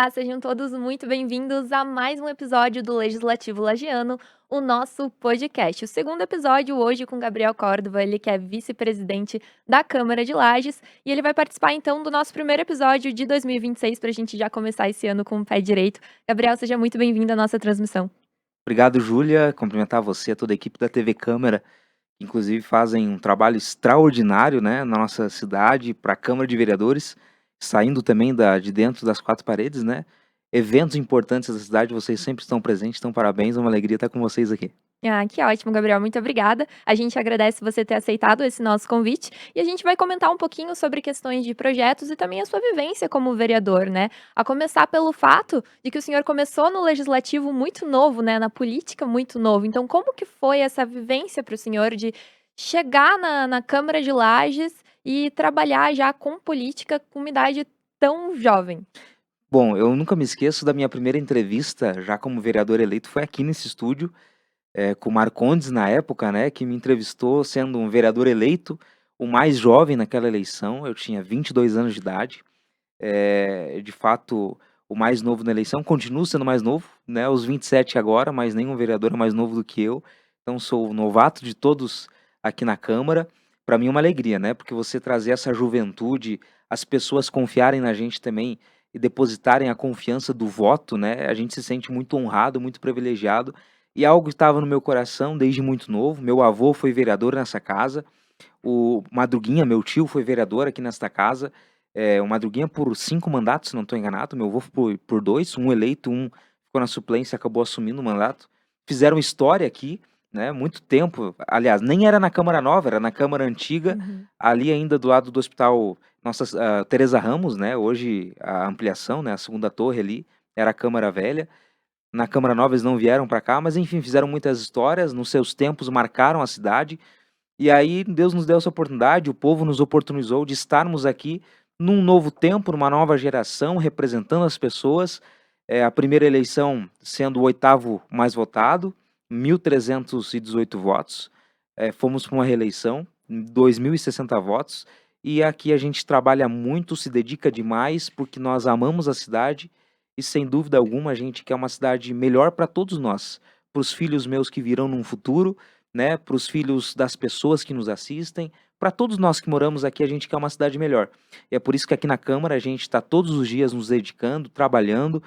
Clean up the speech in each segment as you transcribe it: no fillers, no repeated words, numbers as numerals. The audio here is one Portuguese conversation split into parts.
Olá, sejam todos muito bem-vindos a mais um episódio do Legislativo Lagiano, o nosso podcast. O segundo episódio hoje com Gabriel Córdova, ele que é vice-presidente da Câmara de Lages, e ele vai participar então do nosso primeiro episódio de 2026 para a gente já começar esse ano com o pé direito. Gabriel, seja muito bem-vindo à nossa transmissão. Obrigado, Júlia. Cumprimentar você, a toda a equipe da TV Câmara, que inclusive fazem um trabalho extraordinário, né, na nossa cidade, para a Câmara de Vereadores, saindo também de dentro das quatro paredes, né? Eventos importantes da cidade, vocês sempre estão presentes, então parabéns, é uma alegria estar com vocês aqui. Ah, que ótimo, Gabriel, muito obrigada. A gente agradece você ter aceitado esse nosso convite e a gente vai comentar um pouquinho sobre questões de projetos e também a sua vivência como vereador, né? A começar pelo fato de que o senhor começou no legislativo muito novo, né? Na política muito novo. Então, como que foi essa vivência para o senhor de chegar na Câmara de Lages e trabalhar já com política com uma idade tão jovem? Bom, eu nunca me esqueço da minha primeira entrevista, já como vereador eleito, foi aqui nesse estúdio, com o Marcondes na época, né, que me entrevistou sendo um vereador eleito, o mais jovem naquela eleição, eu tinha 22 anos de idade. De fato, o mais novo na eleição, continuo sendo mais novo, né, aos 27 agora, mas nenhum vereador é mais novo do que eu, então sou o novato de todos aqui na Câmara. Para mim é uma alegria, né, porque você trazer essa juventude, as pessoas confiarem na gente também e depositarem a confiança do voto, né, a gente se sente muito honrado, muito privilegiado, e algo que estava no meu coração desde muito novo. Meu avô foi vereador nessa casa, o Madruguinha, meu tio, foi vereador aqui nesta casa. O Madruguinha por 5 mandatos, se não estou enganado. Meu avô por 2, um eleito, um ficou na suplência, acabou assumindo o mandato. Fizeram história aqui, né? Muito tempo. Aliás, nem era na Câmara Nova, era na Câmara Antiga, Uhum. ali ainda do lado do Hospital Nossa Teresa Ramos, né? Hoje a ampliação, né? A segunda torre ali era a Câmara Velha. Na Câmara Nova eles não vieram para cá, mas enfim, fizeram muitas histórias. Nos seus tempos marcaram a cidade. E aí Deus nos deu essa oportunidade, o povo nos oportunizou de estarmos aqui num novo tempo, numa nova geração, representando as pessoas. A primeira eleição sendo o oitavo mais votado, 1.318 votos. Fomos para uma reeleição, 2.060 votos. E aqui a gente trabalha muito, se dedica demais, porque nós amamos a cidade e, sem dúvida alguma, a gente quer uma cidade melhor para todos nós, para os filhos meus que virão num futuro, né, para os filhos das pessoas que nos assistem, para todos nós que moramos aqui, a gente quer uma cidade melhor. E é por isso que aqui na Câmara a gente está todos os dias nos dedicando, trabalhando.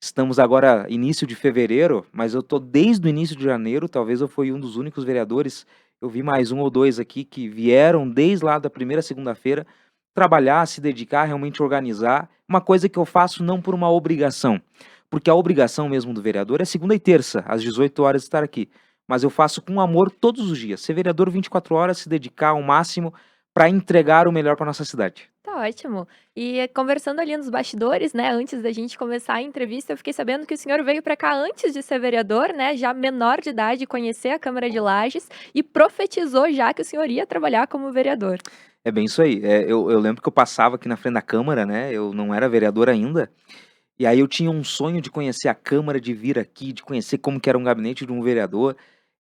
Estamos agora início de fevereiro, mas eu estou desde o início de janeiro. Talvez eu fui um dos únicos vereadores. Eu vi mais um ou dois aqui que vieram desde lá da primeira segunda-feira trabalhar, se dedicar, realmente organizar. Uma coisa que eu faço não por uma obrigação, porque a obrigação mesmo do vereador é segunda e terça, às 18 horas, estar aqui. Mas eu faço com amor todos os dias. Ser vereador 24 horas, se dedicar ao máximo para entregar o melhor para nossa cidade. Tá ótimo. E conversando ali nos bastidores, né, antes da gente começar a entrevista, eu fiquei sabendo que o senhor veio para cá antes de ser vereador, né, já menor de idade, conhecer a Câmara de Lages e profetizou já que o senhor ia trabalhar como vereador. É bem isso aí. Eu lembro que eu passava aqui na frente da Câmara, né? Eu não era vereador ainda. E aí eu tinha um sonho de conhecer a Câmara, de vir aqui, de conhecer como que era um gabinete de um vereador.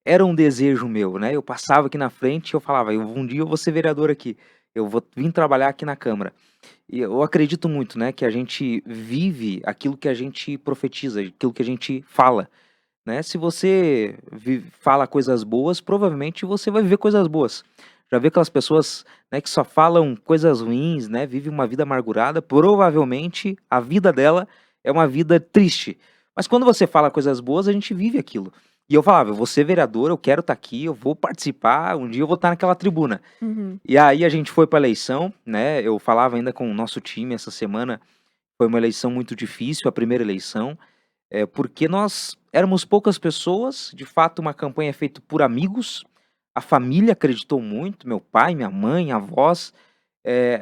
Era um desejo meu, né? Eu passava aqui na frente e eu falava, um dia eu vou ser vereador aqui. Eu vou vir trabalhar aqui na Câmara. E eu acredito muito, né, que a gente vive aquilo que a gente profetiza, aquilo que a gente fala, né? Se você fala coisas boas, provavelmente você vai viver coisas boas. Já vê aquelas pessoas, né, que só falam coisas ruins, né, vive uma vida amargurada, provavelmente a vida dela é uma vida triste. Mas quando você fala coisas boas, a gente vive aquilo. E eu falava, eu vou ser vereador, eu quero estar aqui, eu vou participar, um dia eu vou estar naquela tribuna. Uhum. E aí a gente foi para a eleição, né? Eu falava ainda com o nosso time essa semana, foi uma eleição muito difícil, a primeira eleição, porque nós éramos poucas pessoas, de fato uma campanha feita por amigos, a família acreditou muito, meu pai, minha mãe, avós,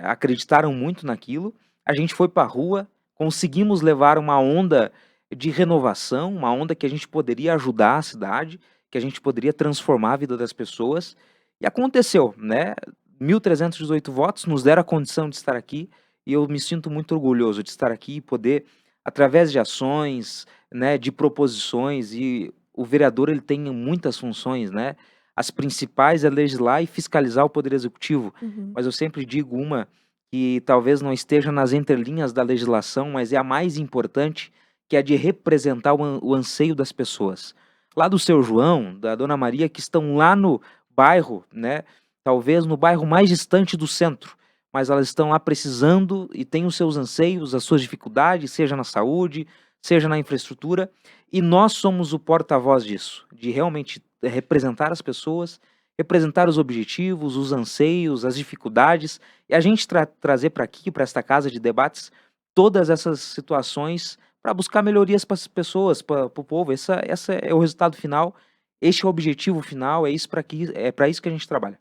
acreditaram muito naquilo. A gente foi para a rua, conseguimos levar uma onda de renovação, uma onda que a gente poderia ajudar a cidade, que a gente poderia transformar a vida das pessoas, e aconteceu, né? 1.318 votos nos deram a condição de estar aqui, e eu me sinto muito orgulhoso de estar aqui e poder, através de ações, né, de proposições. E o vereador ele tem muitas funções, né? As principais é legislar e fiscalizar o poder executivo, Uhum. mas eu sempre digo uma que talvez não esteja nas entrelinhas da legislação, mas é a mais importante, que é a de representar o anseio das pessoas. Lá do seu João, da dona Maria, que estão lá no bairro, né, talvez no bairro mais distante do centro, mas elas estão lá precisando e têm os seus anseios, as suas dificuldades, seja na saúde, seja na infraestrutura, e nós somos o porta-voz disso, de realmente representar as pessoas, representar os objetivos, os anseios, as dificuldades, e a gente trazer para aqui, para esta casa de debates, todas essas situações para buscar melhorias para as pessoas, para o povo. Essa é o resultado final, este é o objetivo final, é para isso que a gente trabalha.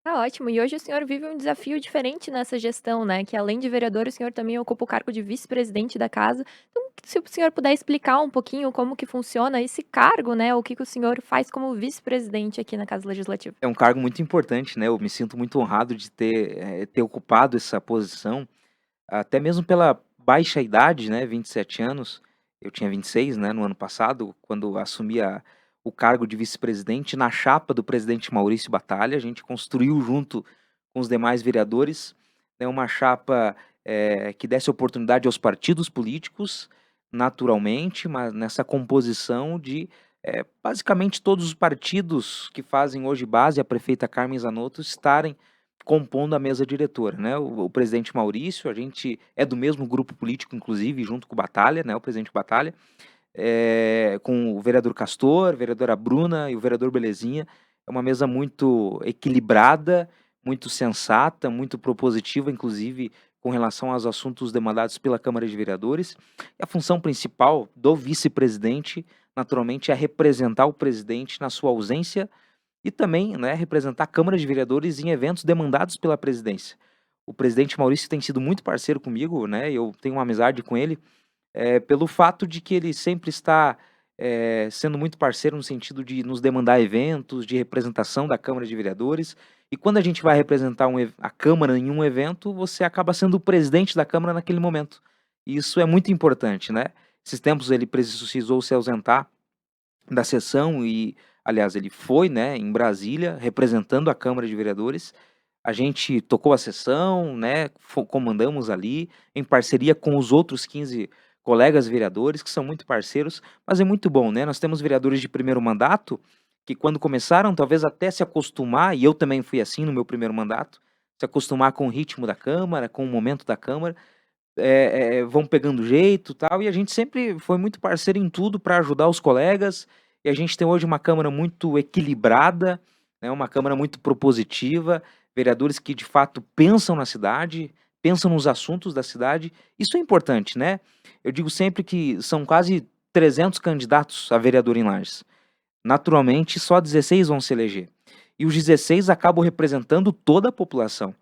Tá ótimo. E hoje o senhor vive um desafio diferente nessa gestão, né, que além de vereador, o senhor também ocupa o cargo de vice-presidente da casa. Então, se o senhor puder explicar um pouquinho como que funciona esse cargo, né, o que que o senhor faz como vice-presidente aqui na Casa Legislativa? É um cargo muito importante, né, eu me sinto muito honrado de ter ocupado essa posição, até mesmo pela baixa idade, né, 27 anos, eu tinha 26, né, no ano passado, quando assumi o cargo de vice-presidente na chapa do presidente Maurício Batalha. A gente construiu junto com os demais vereadores, né, uma chapa, que desse oportunidade aos partidos políticos, naturalmente, mas nessa composição de, basicamente todos os partidos que fazem hoje base a prefeita Carmen Zanotto estarem compondo a mesa diretora, né, o presidente Maurício, a gente é do mesmo grupo político, inclusive, junto com o Batalha, né, o presidente Batalha, com o vereador Castor, a vereadora Bruna e o vereador Belezinha. É uma mesa muito equilibrada, muito sensata, muito propositiva, inclusive com relação aos assuntos demandados pela Câmara de Vereadores. E a função principal do vice-presidente, naturalmente, é representar o presidente na sua ausência e também, né, representar a Câmara de Vereadores em eventos demandados pela presidência. O presidente Maurício tem sido muito parceiro comigo, né, eu tenho uma amizade com ele, pelo fato de que ele sempre está, sendo muito parceiro no sentido de nos demandar eventos, de representação da Câmara de Vereadores, e quando a gente vai representar a Câmara em um evento, você acaba sendo o presidente da Câmara naquele momento. E isso é muito importante, né. Esses tempos ele precisou se ausentar da sessão e, aliás, ele foi, né, em Brasília, representando a Câmara de Vereadores. A gente tocou a sessão, né, comandamos ali, em parceria com os outros 15 colegas vereadores, que são muito parceiros, mas é muito bom, né? Nós temos vereadores de primeiro mandato, que quando começaram, talvez até se acostumar, e eu também fui assim no meu primeiro mandato, se acostumar com o ritmo da Câmara, com o momento da Câmara, vão pegando jeito, tal, e a gente sempre foi muito parceiro em tudo para ajudar os colegas, e a gente tem hoje uma Câmara muito equilibrada, né, uma Câmara muito propositiva, vereadores que de fato pensam na cidade, pensam nos assuntos da cidade. Isso é importante, né. Eu digo sempre que são quase 300 candidatos a vereador em Lages. Naturalmente, só 16 vão se eleger, e os 16 acabam representando toda a população.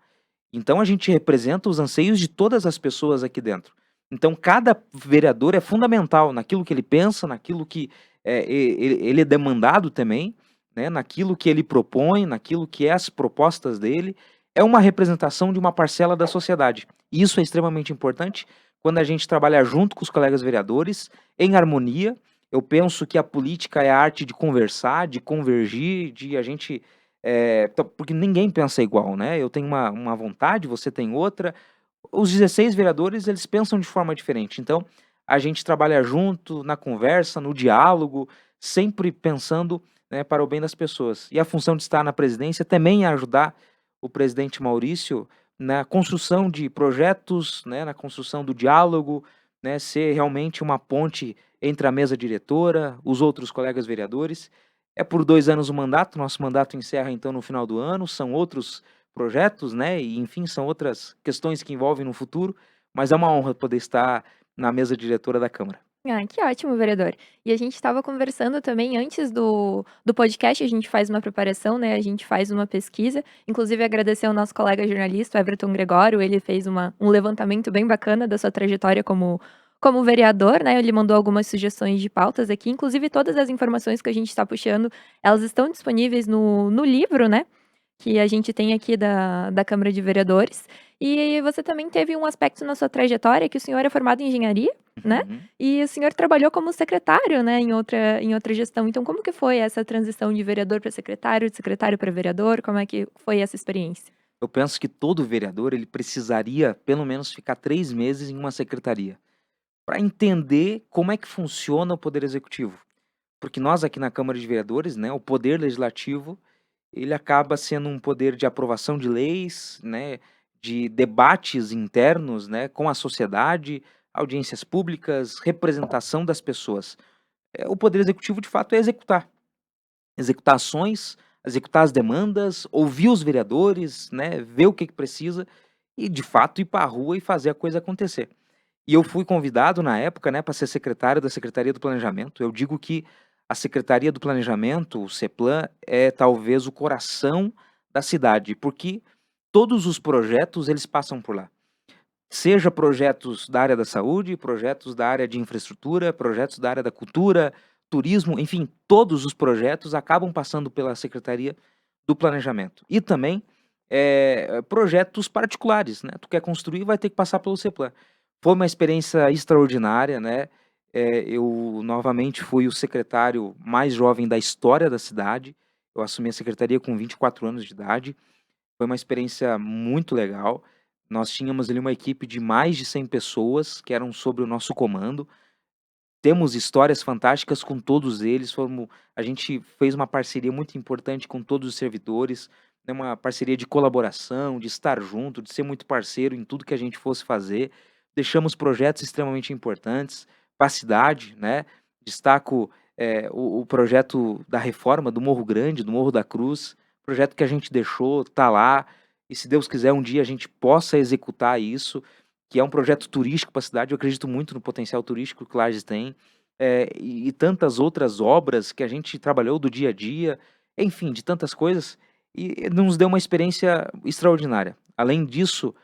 Então a gente representa os anseios de todas as pessoas aqui dentro. Então cada vereador é fundamental naquilo que ele pensa, naquilo que, ele é demandado também, né, naquilo que ele propõe, naquilo que é as propostas dele, é uma representação de uma parcela da sociedade. E isso é extremamente importante quando a gente trabalha junto com os colegas vereadores, em harmonia. Eu penso que a política é a arte de conversar, de convergir, de a gente porque ninguém pensa igual, né, eu tenho uma vontade, você tem outra, os 16 vereadores eles pensam de forma diferente, então a gente trabalha junto, na conversa, no diálogo, sempre pensando, né, para o bem das pessoas. E a função de estar na presidência também é ajudar o presidente Maurício na construção de projetos, né, na construção do diálogo, né, ser realmente uma ponte entre a mesa diretora, os outros colegas vereadores. É por 2 anos o mandato, nosso mandato encerra então no final do ano, são outros projetos, né, e enfim, são outras questões que envolvem no futuro, mas é uma honra poder estar na mesa diretora da Câmara. Ah, que ótimo, vereador. E a gente estava conversando também antes do podcast, a gente faz uma preparação, né, a gente faz uma pesquisa, inclusive agradecer ao nosso colega jornalista, o Everton Gregório, ele fez um levantamento bem bacana da sua trajetória como vereador, né, ele mandou algumas sugestões de pautas aqui, inclusive todas as informações que a gente está puxando, elas estão disponíveis no livro, né, que a gente tem aqui da Câmara de Vereadores. E você também teve um aspecto na sua trajetória que o senhor é formado em engenharia, né, Uhum. e o senhor trabalhou como secretário, né, em outra gestão. Então como que foi essa transição de vereador para secretário, de secretário para vereador? Como é que foi essa experiência? Eu penso que todo vereador ele precisaria pelo menos ficar 3 meses em uma secretaria, para entender como é que funciona o poder executivo. Porque nós aqui na Câmara de Vereadores, né, o poder legislativo, ele acaba sendo um poder de aprovação de leis, né, de debates internos, né, com a sociedade, audiências públicas, representação das pessoas. O poder executivo, de fato, é executar. Executar ações, executar as demandas, ouvir os vereadores, né, ver o que que precisa e, de fato, ir para a rua e fazer a coisa acontecer. E eu fui convidado na época, né, para ser secretário da Secretaria do Planejamento. Eu digo que a Secretaria do Planejamento, o CEPLAN, é talvez o coração da cidade, porque todos os projetos eles passam por lá. Seja projetos da área da saúde, projetos da área de infraestrutura, projetos da área da cultura, turismo, enfim, todos os projetos acabam passando pela Secretaria do Planejamento. E também projetos particulares, né? Tu quer construir, vai ter que passar pelo CEPLAN. Foi uma experiência extraordinária, né? Eu novamente fui o secretário mais jovem da história da cidade. Eu assumi a secretaria com 24 anos de idade. Foi uma experiência muito legal. Nós tínhamos ali uma equipe de mais de 100 pessoas que eram sob o nosso comando. Temos histórias fantásticas com todos eles, a gente fez uma parceria muito importante com todos os servidores, né, uma parceria de colaboração, de estar junto, de ser muito parceiro em tudo que a gente fosse fazer. Deixamos projetos extremamente importantes para a cidade, né. Destaco, o projeto da reforma do Morro Grande, do Morro da Cruz, projeto que a gente deixou, tá lá, e se Deus quiser um dia a gente possa executar isso, que é um projeto turístico para a cidade. Eu acredito muito no potencial turístico que Lages tem, e tantas outras obras que a gente trabalhou do dia a dia, enfim, de tantas coisas, e nos deu uma experiência extraordinária. Além disso,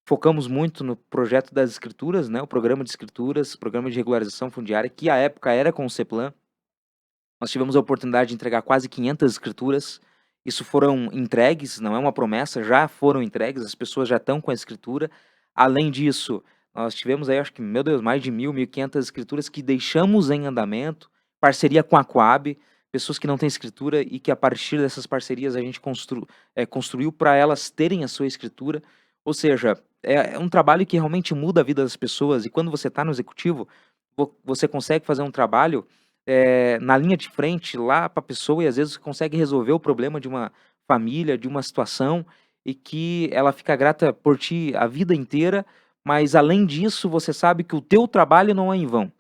focamos muito no projeto das escrituras, né, o programa de escrituras, programa de regularização fundiária, que à época era com o CEPLAN. Nós tivemos a oportunidade de entregar quase 500 escrituras. Isso foram entregues, não é uma promessa, já foram entregues, as pessoas já estão com a escritura. Além disso, nós tivemos aí, acho que, meu Deus, mais de 1.000, 1.500 escrituras que deixamos em andamento, parceria com a Coab, pessoas que não têm escritura e que a partir dessas parcerias a gente construiu para elas terem a sua escritura. Ou seja, é um trabalho que realmente muda a vida das pessoas, e quando você está no executivo, você consegue fazer um trabalho na linha de frente lá para a pessoa, e às vezes consegue resolver o problema de uma família, de uma situação, e que ela fica grata por ti a vida inteira, mas além disso você sabe que o teu trabalho não é em vão.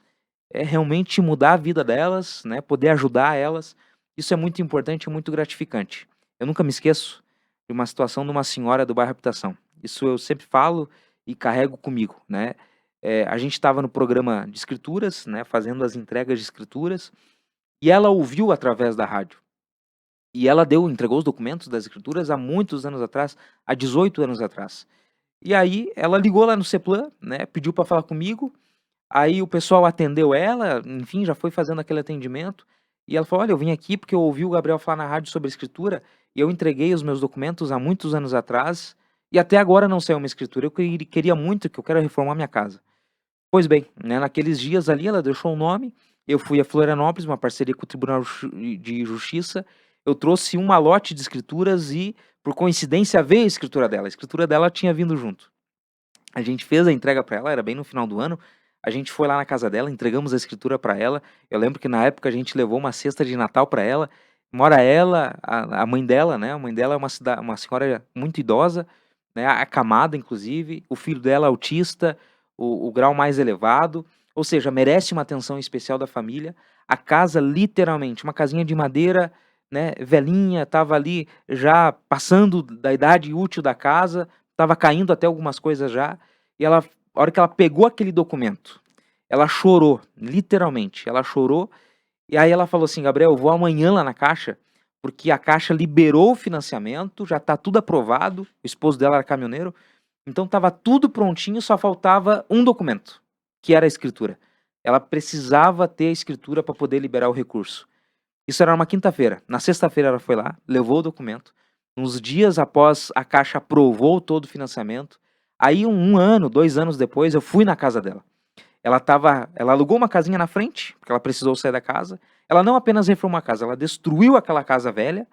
É realmente mudar a vida delas, né, poder ajudar elas. Isso é muito importante e muito gratificante. Eu nunca me esqueço de uma situação de uma senhora do bairro Habitação. Isso eu sempre falo e carrego comigo, né. A gente estava no programa de escrituras, né, fazendo as entregas de escrituras, e ela ouviu através da rádio. E ela entregou os documentos das escrituras há muitos anos atrás, há 18 anos atrás. E aí ela ligou lá no CEPLAN, né, pediu para falar comigo, aí o pessoal atendeu ela, enfim, já foi fazendo aquele atendimento, e ela falou: "Olha, eu vim aqui porque eu ouvi o Gabriel falar na rádio sobre escritura, e eu entreguei os meus documentos há muitos anos atrás, e até agora não saiu uma escritura. Eu queria muito, que eu quero reformar minha casa". Pois bem, né, naqueles dias ali ela deixou o nome, eu fui a Florianópolis, uma parceria com o Tribunal de Justiça, eu trouxe um malote de escrituras e, por coincidência, veio a escritura dela tinha vindo junto. A gente fez a entrega para ela, era bem no final do ano, a gente foi lá na casa dela, entregamos a escritura para ela. Eu lembro que na época a gente levou uma cesta de Natal para ela. Mora ela, a mãe dela, né, a mãe dela é uma senhora muito idosa, né, acamada inclusive, o filho dela autista, o grau mais elevado, ou seja, merece uma atenção especial da família. A casa literalmente, uma casinha de madeira, né, velhinha, estava ali já passando da idade útil da casa, estava caindo até algumas coisas já, e ela, a hora que ela pegou aquele documento, ela chorou, literalmente, ela chorou, e aí ela falou assim: "Gabriel, eu vou amanhã lá na Caixa, porque a Caixa liberou o financiamento, já está tudo aprovado", o esposo dela era caminhoneiro, então estava tudo prontinho, só faltava um documento, que era a escritura. Ela precisava ter a escritura para poder liberar o recurso. Isso era uma quinta-feira. Na sexta-feira ela foi lá, levou o documento. Uns dias após, a Caixa aprovou todo o financiamento. Aí 1 ano, 2 anos depois, eu fui na casa dela. Ela alugou uma casinha na frente, porque ela precisou sair da casa. Ela não apenas reformou a casa, ela destruiu aquela casa velha,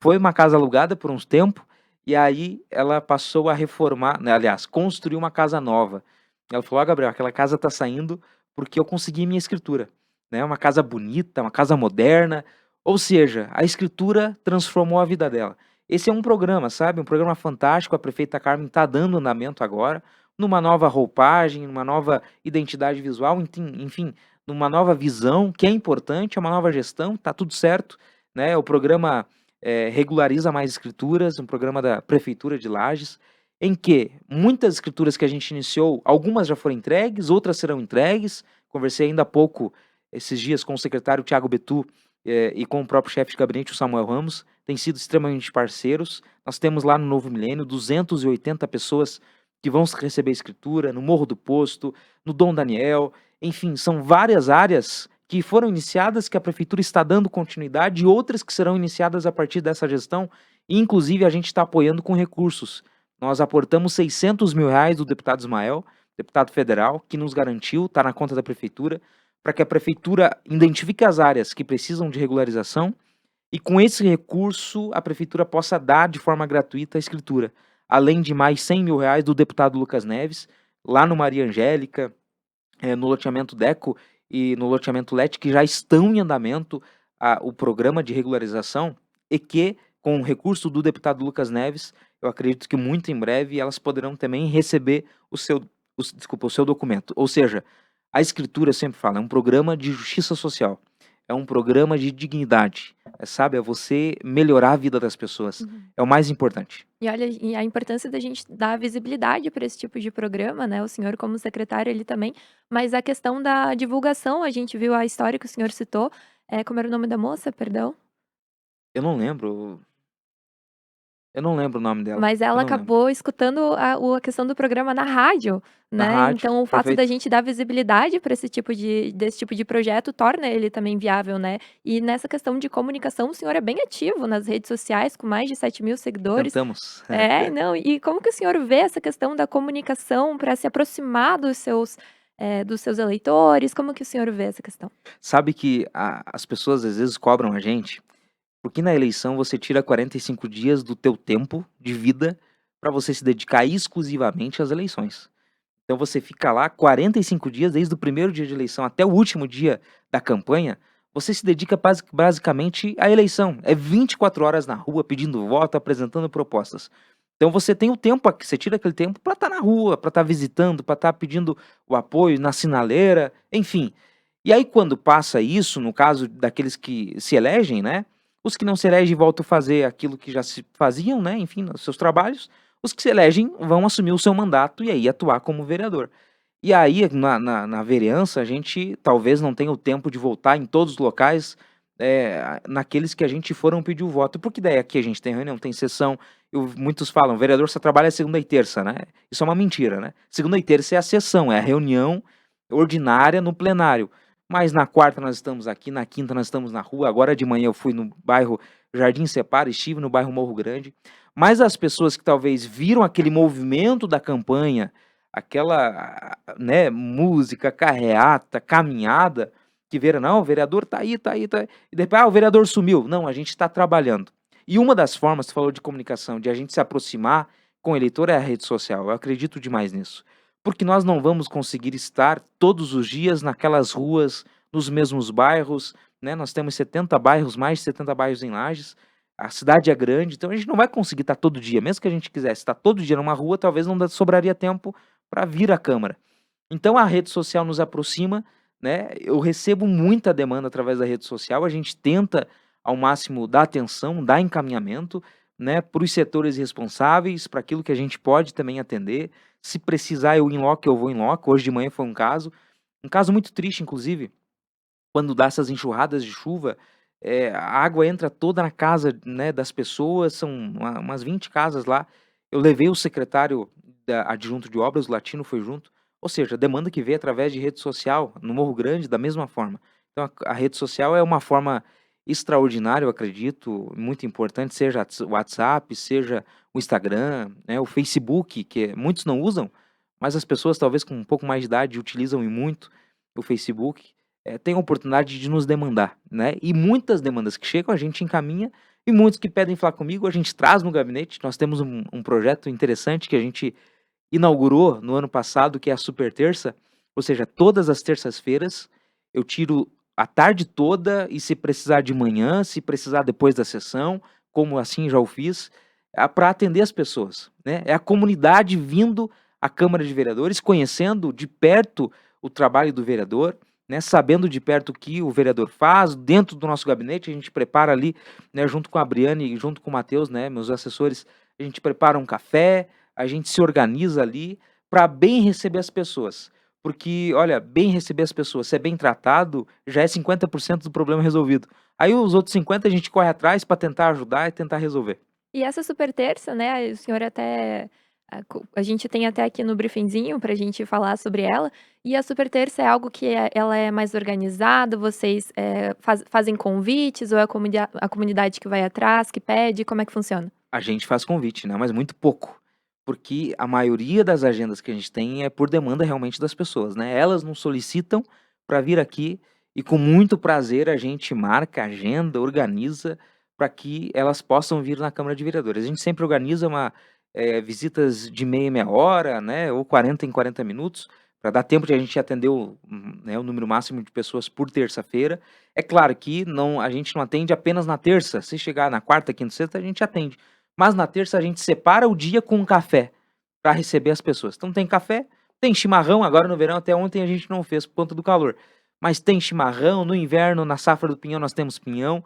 foi uma casa alugada por uns tempo, e aí ela passou a reformar, né, aliás, construir uma casa nova. Ela falou: "Ó, Gabriel, aquela casa tá saindo porque eu consegui minha escritura", né, uma casa bonita, uma casa moderna, ou seja, a escritura transformou a vida dela. Esse é um programa, sabe, um programa fantástico, a prefeita Carmen tá dando andamento agora, numa nova roupagem, numa nova identidade visual, enfim, numa nova visão, que é importante, é uma nova gestão, tá tudo certo, né, o programa, regulariza mais escrituras, um programa da prefeitura de Lages, em que muitas escrituras que a gente iniciou, algumas já foram entregues, outras serão entregues. Conversei ainda há pouco, esses dias, com o secretário Tiago Betu, e com o próprio chefe de gabinete, o Samuel Ramos, têm sido extremamente parceiros. Nós temos lá no Novo Milênio 280 pessoas que vão receber escritura, no Morro do Posto, no Dom Daniel, enfim, são várias áreas que foram iniciadas, que a prefeitura está dando continuidade, e outras que serão iniciadas a partir dessa gestão, e inclusive a gente está apoiando com recursos. Nós aportamos R$ 600.000 do deputado Ismael, deputado federal, que nos garantiu, está na conta da prefeitura, para que a prefeitura identifique as áreas que precisam de regularização e com esse recurso a prefeitura possa dar de forma gratuita a escritura, além de mais R$ 100.000 do deputado Lucas Neves, lá no Maria Angélica, no loteamento Deco e no loteamento Lete, que já estão em andamento o programa de regularização e que, com o recurso do deputado Lucas Neves, eu acredito que muito em breve elas poderão também receber o seu documento. Ou seja, a escritura, eu sempre falo, é um programa de justiça social, é um programa de dignidade, sabe, é você melhorar a vida das pessoas, Uhum. é o mais importante. E olha, e a importância da gente dar visibilidade para esse tipo de programa, né, o senhor como secretário, ele também, mas a questão da divulgação, a gente viu a história que o senhor citou, como era o nome da moça, perdão? Eu não lembro, eu não lembro o nome dela, Mas eu ela não lembro. acabou escutando a questão do programa na rádio, Na né, rádio, então o fato da perfeito. gente dar visibilidade para esse tipo desse tipo de projeto torna ele também viável, né. E nessa questão de comunicação, o senhor é bem ativo nas redes sociais, com mais de 7.000 seguidores. Tentamos. É, não, e como que o senhor vê essa questão da comunicação para se aproximar dos seus eleitores, como que o senhor vê essa questão? Sabe que as pessoas às vezes cobram a gente, porque na eleição você tira 45 dias do teu tempo de vida para você se dedicar exclusivamente às eleições. Então você fica lá 45 dias, desde o primeiro dia de eleição até o último dia da campanha, você se dedica basicamente à eleição. É 24 horas na rua pedindo voto, apresentando propostas. Então você tem o tempo, você tira aquele tempo para estar na rua, para estar visitando, para estar pedindo o apoio na sinaleira, enfim. E aí quando passa isso, no caso daqueles que se elegem, né, os que não se elegem voltam a fazer aquilo que já se faziam, né, enfim, nos seus trabalhos, os que se elegem vão assumir o seu mandato e aí atuar como vereador. E aí na vereança a gente talvez não tenha o tempo de voltar em todos os locais, naqueles que a gente foram pedir o voto, porque daí aqui a gente tem reunião, tem sessão, muitos falam: "O vereador só trabalha segunda e terça", né, isso é uma mentira, né. Segunda e terça é a sessão, é a reunião ordinária no plenário, mas na quarta nós estamos aqui, na quinta nós estamos na rua, agora de manhã eu fui no bairro Jardim Separa, estive no bairro Morro Grande, mas as pessoas que talvez viram aquele movimento da campanha, aquela, né, música, carreata, caminhada, que viram: "Não, o vereador tá aí, tá aí, tá aí", e depois: "Ah, o vereador sumiu". Não, a gente está trabalhando. E uma das formas, você falou de comunicação, de a gente se aproximar com o eleitor é a rede social, eu acredito demais nisso. Porque nós não vamos conseguir estar todos os dias naquelas ruas, nos mesmos bairros, né, nós temos 70 bairros, mais de 70 bairros em Lages, a cidade é grande, então a gente não vai conseguir estar todo dia, mesmo que a gente quisesse estar todo dia numa rua, talvez não sobraria tempo para vir à câmara. Então a rede social nos aproxima, né, eu recebo muita demanda através da rede social, a gente tenta ao máximo dar atenção, dar encaminhamento, né, para os setores responsáveis, para aquilo que a gente pode também atender. Se precisar eu vou em loco, hoje de manhã foi um caso muito triste inclusive, quando dá essas enxurradas de chuva, a água entra toda na casa, né, das pessoas, são umas 20 casas lá. Eu levei o secretário adjunto de obras, o Latino foi junto, ou seja, a demanda que veio através de rede social, no Morro Grande, da mesma forma. Então a rede social é uma forma extraordinária, eu acredito, muito importante, seja o WhatsApp, seja o Instagram, né, o Facebook, que muitos não usam, mas as pessoas talvez com um pouco mais de idade utilizam e muito o Facebook, tem a oportunidade de nos demandar, né, e muitas demandas que chegam a gente encaminha E muitos que pedem falar comigo, a gente traz no gabinete. Nós temos um projeto interessante que a gente inaugurou no ano passado, que é a Super Terça, ou seja, todas as terças-feiras eu tiro a tarde toda e se precisar de manhã, se precisar depois da sessão, como assim já o fiz, para atender as pessoas, né. É a comunidade vindo à Câmara de Vereadores, conhecendo de perto o trabalho do vereador, né, sabendo de perto o que o vereador faz. Dentro do nosso gabinete, a gente prepara ali, né, junto com a Briane e junto com o Matheus, né, meus assessores, a gente prepara um café, a gente se organiza ali para bem receber as pessoas. Porque, olha, bem receber as pessoas, ser bem tratado, já é 50% do problema resolvido. Aí os outros 50 a gente corre atrás para tentar ajudar e tentar resolver. E essa super terça, né, o senhor até a gente tem até aqui no briefingzinho pra gente falar sobre ela, e a super terça é algo que ela é mais organizada, vocês, fazem convites ou é a comunidade que vai atrás, que pede, como é que funciona? A gente faz convite, né, mas muito pouco, porque a maioria das agendas que a gente tem é por demanda realmente das pessoas, né. Elas nos solicitam para vir aqui e com muito prazer a gente marca a agenda, organiza para que elas possam vir na Câmara de Vereadores. A gente sempre organiza visitas de meia em meia hora, né, ou 40 em 40 minutos, para dar tempo de a gente atender o número máximo de pessoas por terça-feira. É claro que a gente não atende apenas na terça, se chegar na quarta, quinta, sexta, a gente atende. Mas na terça a gente separa o dia com um café, para receber as pessoas. Então tem café, tem chimarrão, agora no verão, até ontem a gente não fez por conta do calor, mas tem chimarrão, no inverno, na safra do pinhão, nós temos pinhão.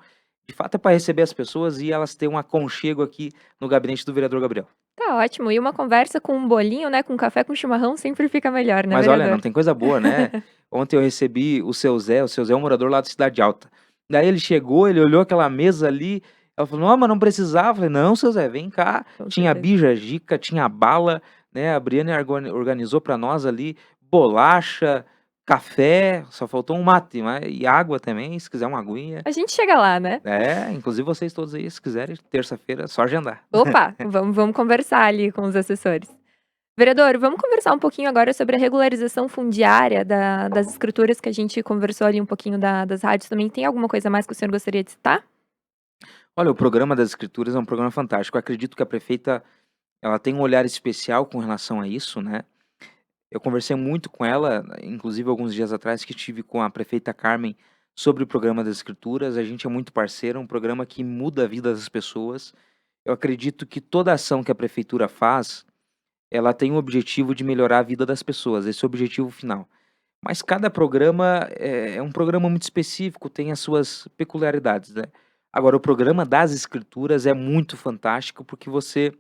De fato é para receber as pessoas e elas terem um aconchego aqui no gabinete do vereador Gabriel. Tá ótimo, e uma conversa com um bolinho, né, com café com chimarrão sempre fica melhor, né, Mas olha, não vereador? tem coisa boa, né. Ontem eu recebi o seu Zé é um morador lá da Cidade Alta. Daí ele chegou, ele olhou aquela mesa ali, ela falou: "Não, mas não precisava", eu falei: "Não, seu Zé, vem cá". Com Tinha certeza. bija-jica, tinha bala, né, a Briane organizou pra nós ali, bolacha, café, só faltou um mate, e água também, se quiser uma aguinha. A gente chega lá, né? É, inclusive vocês todos aí, se quiserem, terça-feira, é só agendar. Opa, vamos conversar ali com os assessores. Vereador, vamos conversar um pouquinho agora sobre a regularização fundiária das escrituras que a gente conversou ali um pouquinho das rádios também. Tem alguma coisa mais que o senhor gostaria de citar? Olha, o programa das escrituras é um programa fantástico. Eu acredito que a prefeita, ela tem um olhar especial com relação a isso, né. Eu conversei muito com ela, inclusive alguns dias atrás que estive com a prefeita Carmen sobre o programa das escrituras. A gente é muito parceiro, é um programa que muda a vida das pessoas. Eu acredito que toda ação que a prefeitura faz, ela tem o objetivo de melhorar a vida das pessoas, esse é o objetivo final. Mas cada programa é um programa muito específico, tem as suas peculiaridades, né. Agora o programa das escrituras é muito fantástico, porque você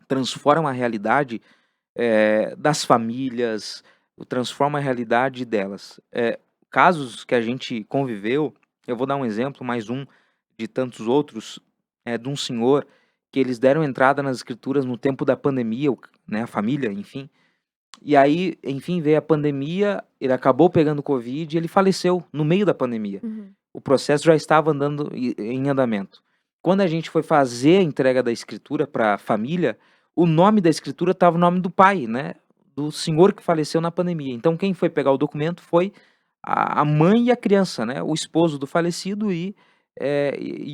transforma a realidade das famílias, transforma a realidade delas. Casos que a gente conviveu, eu vou dar um exemplo, mais um de tantos outros, de um senhor que eles deram entrada nas escrituras no tempo da pandemia, né, a família, enfim. E aí, enfim, veio a pandemia, ele acabou pegando covid e ele faleceu no meio da pandemia. Uhum. O processo já estava andando em andamento. Quando a gente foi fazer a entrega da escritura para a família, o nome da escritura estava o nome do pai, né, do senhor que faleceu na pandemia. Então quem foi pegar o documento foi a mãe e a criança, né, o esposo do falecido e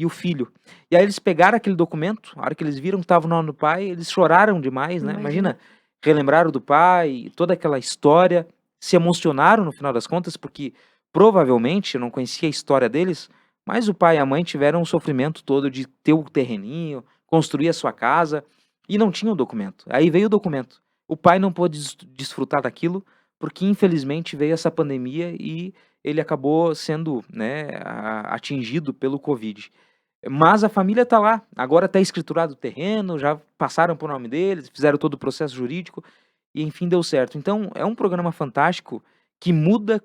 o filho. E aí eles pegaram aquele documento, a hora que eles viram que estava o nome do pai, eles choraram demais, né, Imagino. imagina, relembraram do pai, toda aquela história, se emocionaram no final das contas, porque provavelmente, eu não conhecia a história deles, mas o pai e a mãe tiveram o sofrimento todo de ter o terreninho, construir a sua casa, e não tinha o documento. Aí veio o documento. O pai não pôde desfrutar daquilo, porque infelizmente veio essa pandemia e ele acabou sendo, né, atingido pelo covid. Mas a família está lá, agora está escriturado o terreno, já passaram por nome deles, fizeram todo o processo jurídico e enfim deu certo. Então é um programa fantástico que muda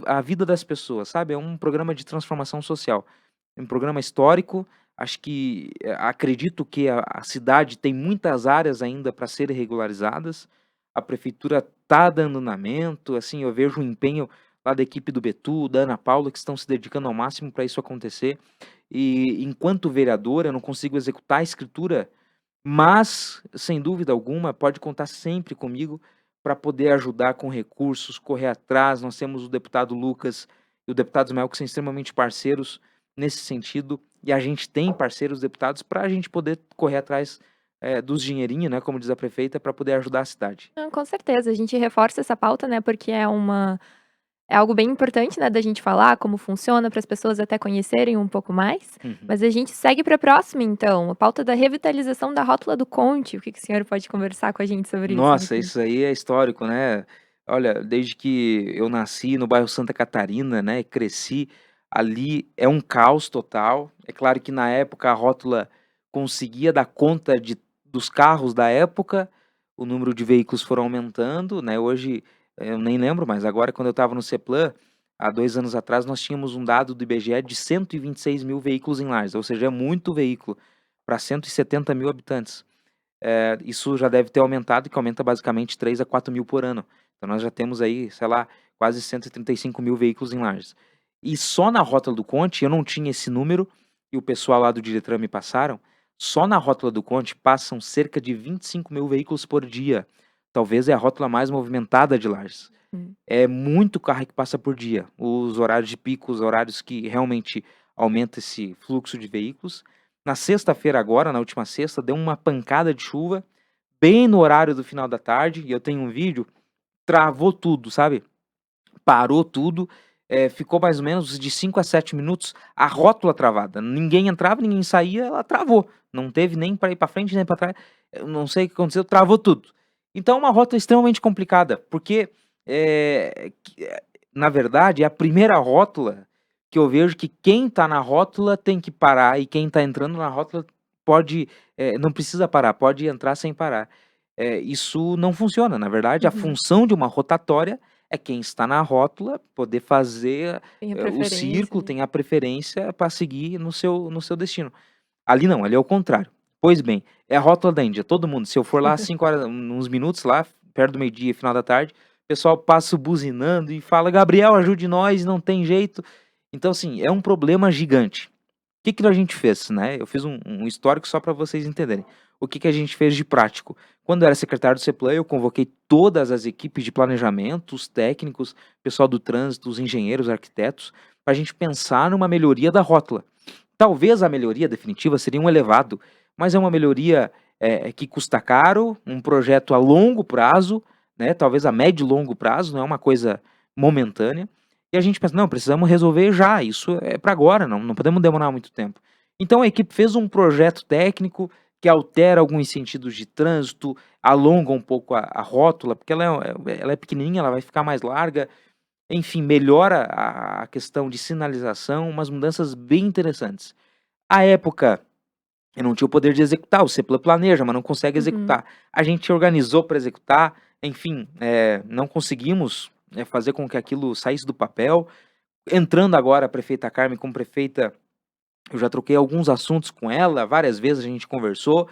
a vida das pessoas, sabe, é um programa de transformação social. É um programa histórico, acho que, acredito que a cidade tem muitas áreas ainda para serem regularizadas, a prefeitura está dando andamento, assim, eu vejo o empenho lá da equipe do Betu, da Ana Paula, que estão se dedicando ao máximo para isso acontecer. E enquanto vereador eu não consigo executar a escritura, mas, sem dúvida alguma, pode contar sempre comigo para poder ajudar com recursos, correr atrás. Nós temos o deputado Lucas e o deputado Ismael, que são extremamente parceiros, nesse sentido, e a gente tem parceiros deputados para a gente poder correr atrás, dos dinheirinho, né, como diz a prefeita, para poder ajudar a cidade. Não, com certeza, a gente reforça essa pauta, né, porque é algo bem importante, né, da gente falar como funciona para as pessoas até conhecerem um pouco mais, Uhum. mas a gente segue para a próxima então, a pauta da revitalização da rótula do Conte, o que que o senhor pode conversar com a gente sobre isso? Me Nossa, conta. isso aí é histórico, né. Olha, desde que eu nasci no bairro Santa Catarina, né, cresci, ali é um caos total. É claro que na época a rótula conseguia dar conta dos carros da época, o número de veículos foram aumentando, né, hoje, eu nem lembro, mas agora quando eu estava no CEPLAN, há 2 anos atrás, nós tínhamos um dado do IBGE de 126.000 veículos em Lages, ou seja, é muito veículo para 170.000 habitantes. Isso já deve ter aumentado, que aumenta basicamente 3 a 4 mil por ano. Então nós já temos aí, sei lá, quase 135.000 veículos em Lages. E só na Rótula do Conte, eu não tinha esse número, e o pessoal lá do Diretran me passaram, só na Rótula do Conte passam cerca de 25.000 veículos por dia. Talvez é a rótula mais movimentada de Lages. Hum. É muito carro que passa por dia. Os horários de pico, os horários que realmente aumenta esse fluxo de veículos. Na sexta-feira agora, na última sexta, deu uma pancada de chuva, bem no horário do final da tarde, e eu tenho um vídeo, travou tudo, sabe? Parou tudo, ficou mais ou menos de 5 a 7 minutos a rótula travada. Ninguém entrava, ninguém saía, ela travou. Não teve nem para ir para frente, nem para trás. Eu não sei o que aconteceu, travou tudo. Então é uma rota extremamente complicada, porque, na verdade, é a primeira rótula que eu vejo que quem está na rótula tem que parar e quem está entrando na rótula pode, não precisa parar, pode entrar sem parar. Isso não funciona, na verdade, a Uhum. função de uma rotatória é quem está na rótula poder fazer, Tem a o preferência círculo, ali. tem a preferência para seguir no seu destino. Ali não, ali é o contrário. Pois bem, é a rótula da Índia, todo mundo, se eu for lá às 5 horas, uns minutos lá, perto do meio-dia, final da tarde, o pessoal passa buzinando e fala: "Gabriel, ajude nós, não tem jeito". Então, assim, é um problema gigante. Que a gente fez, né, eu fiz um histórico só para vocês entenderem. O que a gente fez de prático? Quando eu era secretário do CEPLAN, eu convoquei todas as equipes de planejamento, os técnicos, pessoal do trânsito, os engenheiros, arquitetos, para a gente pensar numa melhoria da rótula. Talvez a melhoria definitiva seria um elevado, mas é uma melhoria, que custa caro, um projeto a longo prazo, né, talvez a médio e longo prazo, não é uma coisa momentânea. E a gente pensa: "Não, precisamos resolver já, isso é para agora, não podemos demorar muito tempo". Então a equipe fez um projeto técnico que altera alguns sentidos de trânsito, alonga um pouco a rótula, porque ela é pequenininha, ela vai ficar mais larga, enfim, melhora a questão de sinalização, umas mudanças bem interessantes. À época, eu não tinha o poder de executar, o CEPLAN planeja, mas não consegue Uhum. executar. A gente organizou para executar, enfim, não conseguimos, fazer com que aquilo saísse do papel. Entrando agora a prefeita Carmen como prefeita, eu já troquei alguns assuntos com ela, várias vezes a gente conversou,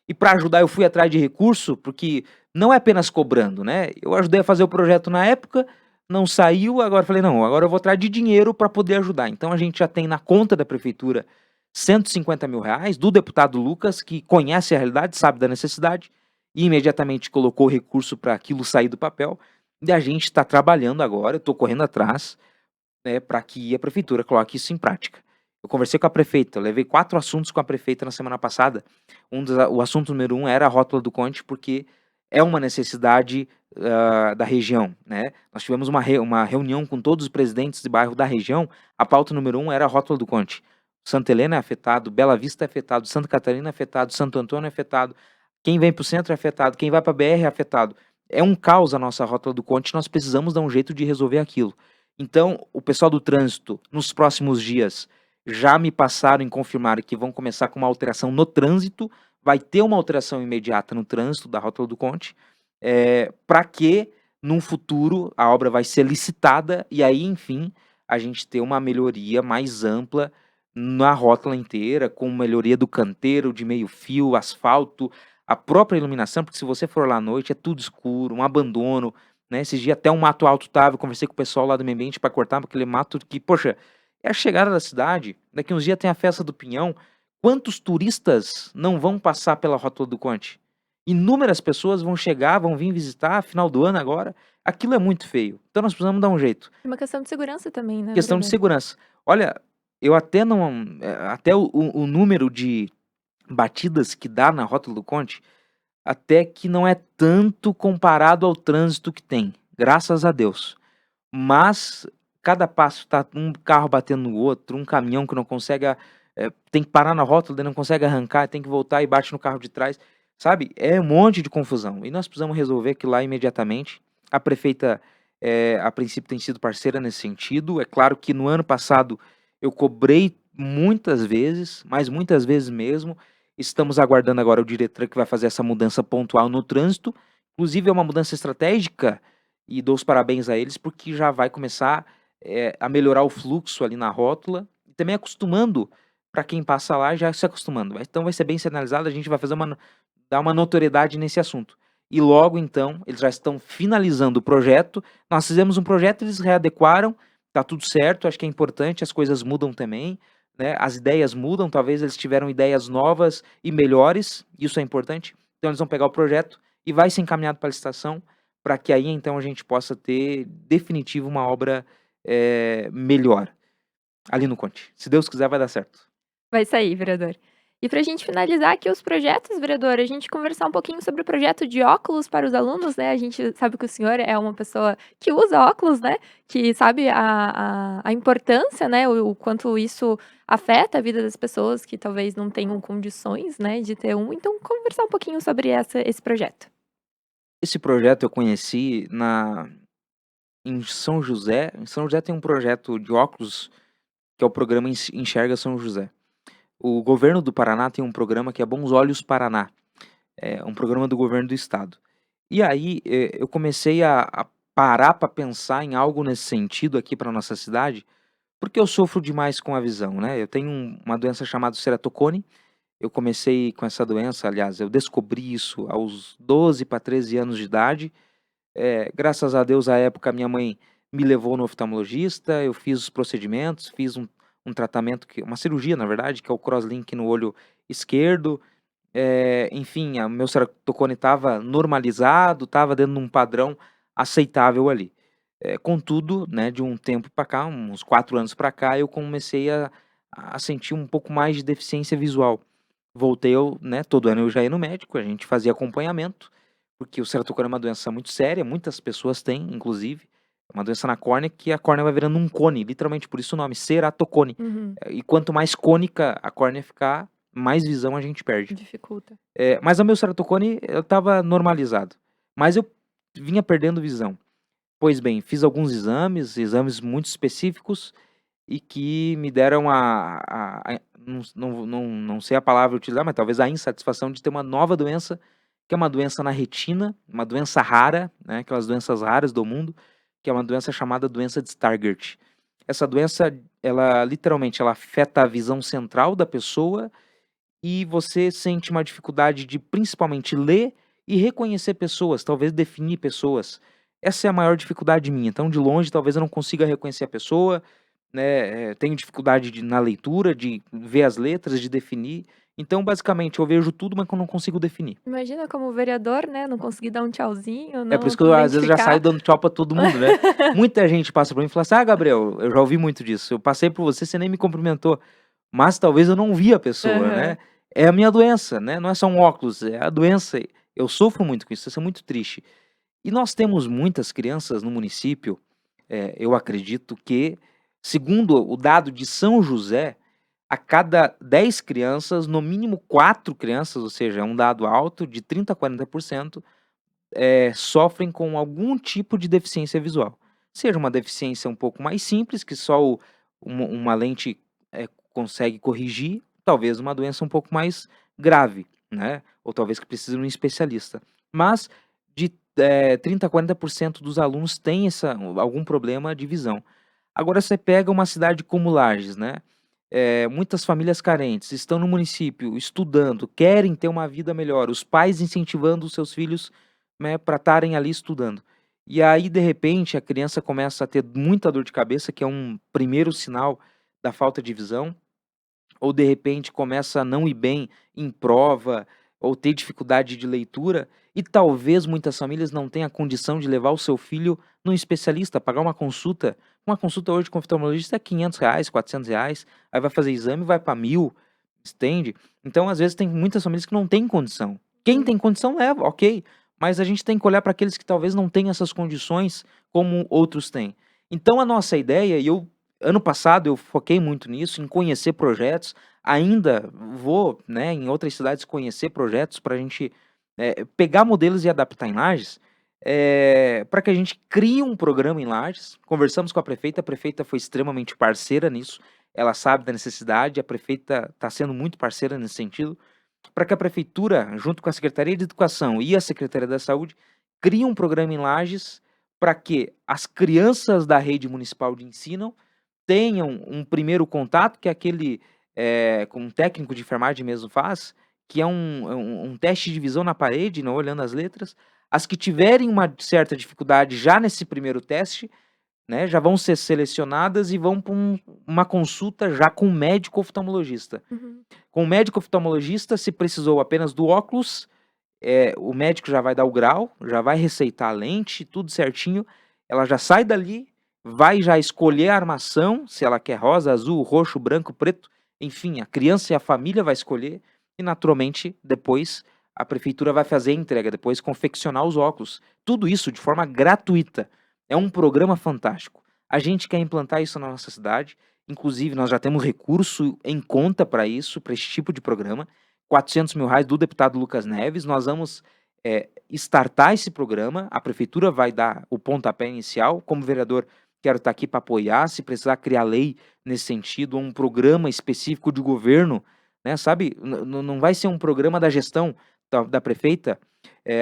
e para ajudar eu fui atrás de recurso, porque não é apenas cobrando, né, eu ajudei a fazer o projeto na época, não saiu, agora falei: "Não, agora eu vou atrás de dinheiro para poder ajudar". Então a gente já tem na conta da prefeitura R$ 150.000 do deputado Lucas, que conhece a realidade, sabe da necessidade, e imediatamente colocou recurso para aquilo sair do papel, e a gente está trabalhando agora, eu estou correndo atrás, né, para que a prefeitura coloque isso em prática. Eu conversei com a prefeita, eu levei 4 assuntos com a prefeita na semana passada. O assunto número um era a rótula do Conte, porque é uma necessidade, da região, né. Nós tivemos uma reunião com todos os presidentes de bairro da região, a pauta número um era a rótula do Conte. Santa Helena é afetado, Bela Vista é afetado, Santa Catarina é afetado, Santo Antônio é afetado, quem vem para o centro é afetado, quem vai para a BR é afetado. É um caos a nossa rótula do Conte, nós precisamos dar um jeito de resolver aquilo. Então, o pessoal do trânsito, nos próximos dias, já me passaram e confirmaram que vão começar com uma alteração no trânsito, vai ter uma alteração imediata no trânsito da Rótula do Conte, para que, num futuro, a obra vai ser licitada e aí, enfim, a gente ter uma melhoria mais ampla na rótula inteira, com melhoria do canteiro, de meio-fio, asfalto, a própria iluminação, porque se você for lá à noite é tudo escuro, um abandono, né, esses dias até um mato alto estava, eu conversei com o pessoal lá do meio ambiente para cortar aquele mato que, poxa, é a chegada da cidade, daqui uns dias tem a festa do Pinhão, quantos turistas não vão passar pela Rótula do Conte? Inúmeras pessoas vão chegar, vão vir visitar, final do ano agora, aquilo é muito feio, então nós precisamos dar um jeito. É uma questão de segurança também, né, Questão de vereador? segurança. Olha, eu até não até o número de batidas que dá na rótula do Conte, até que não é tanto comparado ao trânsito que tem, graças a Deus. Mas cada passo tá um carro batendo no outro, um caminhão que não consegue tem que parar na rótula, daí não consegue arrancar, tem que voltar e bate no carro de trás, sabe, é um monte de confusão. E nós precisamos resolver aquilo lá imediatamente. A prefeita, a princípio tem sido parceira nesse sentido. É claro que no ano passado eu cobrei muitas vezes, mas muitas vezes mesmo. Estamos aguardando agora o diretor que vai fazer essa mudança pontual no trânsito. Inclusive é uma mudança estratégica e dou os parabéns a eles, porque já vai começar, a melhorar o fluxo ali na rótula, e também acostumando, para quem passa lá já se acostumando. Então vai ser bem sinalizado, a gente vai fazer dar uma notoriedade nesse assunto. E logo então, eles já estão finalizando o projeto, nós fizemos um projeto, eles readequaram, tá tudo certo, acho que é importante, as coisas mudam também, né, as ideias mudam, talvez eles tiveram ideias novas e melhores, isso é importante, então eles vão pegar o projeto e vai ser encaminhado para a licitação, para que aí então a gente possa ter definitivo uma obra, melhor, ali no Conte. Se Deus quiser vai dar certo. Vai sair, vereador. E para a gente finalizar aqui os projetos, vereador, a gente conversar um pouquinho sobre o projeto de óculos para os alunos, né? A gente sabe que o senhor é uma pessoa que usa óculos, né? Que sabe a importância, né? O quanto isso afeta a vida das pessoas que talvez não tenham condições, né, de ter um. Então, conversar um pouquinho sobre esse projeto. Esse projeto eu conheci em São José. Em São José tem um projeto de óculos, que é o programa Enxerga São José. O governo do Paraná tem um programa que é Bons Olhos Paraná, é um programa do governo do estado. E aí, eu comecei a parar para pensar em algo nesse sentido aqui para nossa cidade, porque eu sofro demais com a visão, né, eu tenho uma doença chamada ceratocone, eu comecei com essa doença, aliás, eu descobri isso aos 12 para 13 anos de idade. Graças a Deus, à época, minha mãe me levou no oftalmologista, eu fiz os procedimentos, fiz um tratamento uma cirurgia, na verdade, que é o crosslink no olho esquerdo. Enfim, o meu ceratocone estava normalizado, estava dentro de um padrão aceitável ali. Contudo, né, de um tempo para cá, uns 4 anos para cá, eu comecei a sentir um pouco mais de deficiência visual. Voltei né, todo ano eu já ia no médico, a gente fazia acompanhamento, porque o ceratocone é uma doença muito séria, muitas pessoas têm, inclusive, é uma doença na córnea que a córnea vai virando um cone, literalmente, por isso o nome, ceratocone. Uhum. E quanto mais cônica a córnea ficar, mais visão a gente perde. Dificulta. Mas o meu ceratocone, eu estava normalizado, mas eu vinha perdendo visão. Pois bem, fiz alguns exames muito específicos e que me deram não sei a palavra utilizar, mas talvez a insatisfação de ter uma nova doença, que é uma doença na retina, uma doença rara, né, aquelas doenças raras do mundo, que é uma doença chamada doença de Stargardt. Essa doença, ela literalmente ela afeta a visão central da pessoa e você sente uma dificuldade de principalmente ler e reconhecer pessoas, talvez definir pessoas. Essa é a maior dificuldade minha. Então, de longe, talvez eu não consiga reconhecer a pessoa, né? Tenho dificuldade na leitura, de ver as letras, de definir. Então, basicamente, eu vejo tudo, mas que eu não consigo definir. Imagina como vereador, né, não conseguir dar um tchauzinho, É por não isso que eu, às vezes, já saio identificar. dando tchau pra todo mundo, né? Muita gente passa por mim e fala assim: ah, Gabriel, eu já ouvi muito disso. Eu passei por você, você nem me cumprimentou. Mas talvez eu não vi a pessoa, né? Aham. É a minha doença, né? Não é só um óculos, é a doença. Eu sofro muito com isso é muito triste. E nós temos muitas crianças no município, eu acredito que, segundo o dado de São José, a cada 10 crianças, no mínimo 4 crianças, ou seja, é um dado alto de 30 a 40%, sofrem com algum tipo de deficiência visual. Seja uma deficiência um pouco mais simples, que só uma lente consegue corrigir, talvez uma doença um pouco mais grave, né? Ou talvez que precise de um especialista. Mas de 30 a 40% dos alunos têm algum problema de visão. Agora você pega uma cidade como Lages, né? Muitas famílias carentes estão no município estudando, querem ter uma vida melhor, os pais incentivando os seus filhos, né, para estarem ali estudando. E aí, de repente, a criança começa a ter muita dor de cabeça, que é um primeiro sinal da falta de visão, ou de repente começa a não ir bem em prova, ou ter dificuldade de leitura, E talvez muitas famílias não tenham a condição de levar o seu filho num especialista, pagar uma consulta. Uma consulta hoje com oftalmologista é R$ 500, R$ 400, aí vai fazer exame, vai para 1.000, entende? Então, às vezes, tem muitas famílias que não têm condição. Quem tem condição leva, ok, mas a gente tem que olhar para aqueles que talvez não tenham essas condições como outros têm. Então, a nossa ideia, ano passado eu foquei muito nisso, em conhecer projetos, ainda vou, né, em outras cidades conhecer projetos para a gente pegar modelos e adaptar em Lages, para que a gente crie um programa em Lages. Conversamos com a prefeita foi extremamente parceira nisso, ela sabe da necessidade, a prefeita está sendo muito parceira nesse sentido, para que a prefeitura, junto com a Secretaria de Educação e a Secretaria da Saúde, crie um programa em Lages para que as crianças da rede municipal de ensino tenham um primeiro contato, que é aquele, como um técnico de enfermagem mesmo faz, que é um teste de visão na parede, não olhando as letras. As que tiverem uma certa dificuldade já nesse primeiro teste, né, já vão ser selecionadas e vão para uma consulta já com um médico oftalmologista. Uhum. Com o médico oftalmologista, se precisou apenas do óculos, o médico já vai dar o grau, já vai receitar a lente, tudo certinho. Ela já sai dali, vai já escolher a armação, se ela quer rosa, azul, roxo, branco, preto, enfim, a criança e a família vai escolher e naturalmente depois a prefeitura vai fazer a entrega, depois confeccionar os óculos. Tudo isso de forma gratuita. É um programa fantástico. A gente quer implantar isso na nossa cidade, inclusive nós já temos recurso em conta para isso, para esse tipo de programa. R$ 400.000 do deputado Lucas Neves, nós vamos startar esse programa, a prefeitura vai dar o pontapé inicial, como vereador quero estar aqui para apoiar, se precisar criar lei nesse sentido, ou um programa específico de governo, né, sabe, não vai ser um programa da gestão da prefeita,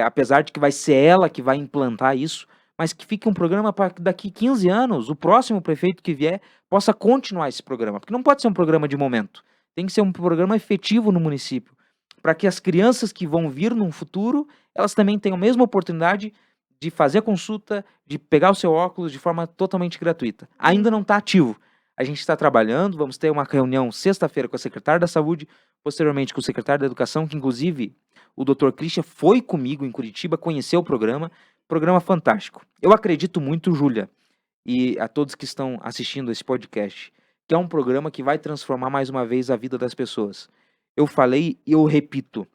apesar de que vai ser ela que vai implantar isso, mas que fique um programa para daqui 15 anos, o próximo prefeito que vier possa continuar esse programa, porque não pode ser um programa de momento, tem que ser um programa efetivo no município, para que as crianças que vão vir no futuro, elas também tenham a mesma oportunidade de fazer a consulta, de pegar o seu óculos de forma totalmente gratuita. Ainda não está ativo. A gente está trabalhando, vamos ter uma reunião sexta-feira com a secretária da Saúde, posteriormente com o secretário da Educação, que inclusive o Dr. Christian foi comigo em Curitiba, conheceu o programa fantástico. Eu acredito muito, Júlia, e a todos que estão assistindo esse podcast, que é um programa que vai transformar mais uma vez a vida das pessoas. Eu falei e eu repito,